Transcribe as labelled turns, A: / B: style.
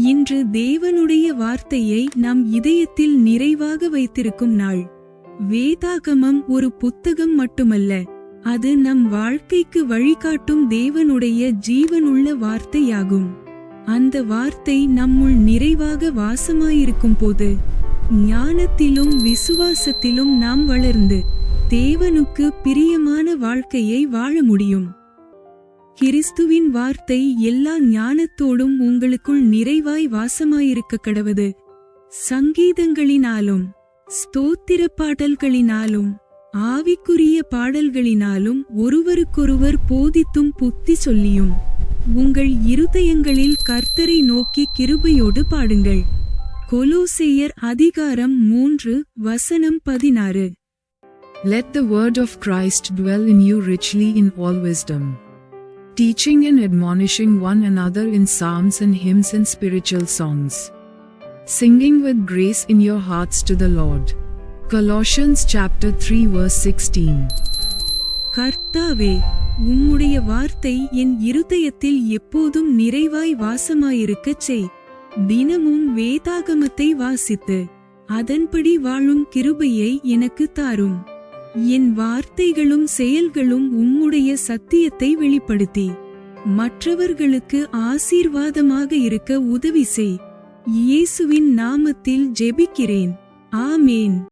A: இன்று தேவனுடைய வார்த்தையை நம் இதயத்தில் நிறைவாக வைத்திருக்கும் நாள். வேதாகமம் ஒரு புத்தகம் மட்டுமல்ல, அது நம் வாழ்க்கைக்கு வழிகாட்டும் தேவனுடைய ஜீவனுள்ள வார்த்தையாகும். அந்த வார்த்தை நம்முள் நிறைவாக வாசமாயிருக்கும் போது ஞானத்திலும் விசுவாசத்திலும் நாம் வளர்ந்து தேவனுக்கு பிரியமான வாழ்க்கையை வாழ முடியும். கிறிஸ்துவின் வார்த்தை எல்லா ஞானத்தோடும் உங்களுக்குள் நிறைவாய் வாசமாயிருக்க கடவது. சங்கீதங்களினாலும் ஸ்தோத்திர பாடல்களினாலும் ஆவிக்குரிய பாடல்களினாலும் ஒருவருக்கொருவர் போதித்தும் புத்தி சொல்லியும் உங்கள் இருதயங்களில் கர்த்தரை நோக்கி கிருபையோடு பாடுங்கள். கொலோசேயர் அதிகாரம் 3:16.
B: Let the word of Christ dwell in you richly in all wisdom, teaching and admonishing one another in psalms and hymns and spiritual songs, singing with grace in your hearts to the Lord. Colossians chapter 3:16.
A: கர்த்தாவே, உம்முடைய வார்த்தை என் இருதயத்தில் எப்போதும் நிறைவாய் வாசமாயிருக்கச் செய். தினமும் வேதாகமத்தை வாசித்து அதன்படி வாழும் கிருபையை எனக்கு தாரும். என் வார்த்தைகளும் செயல்களும் உம்முடைய சத்தியத்தை வெளிப்படுத்தி மற்றவர்களுக்கு ஆசீர்வாதமாக இருக்க உதவி செய். இயேசுவின் நாமத்தில் ஜெபிக்கிறேன். ஆமேன்.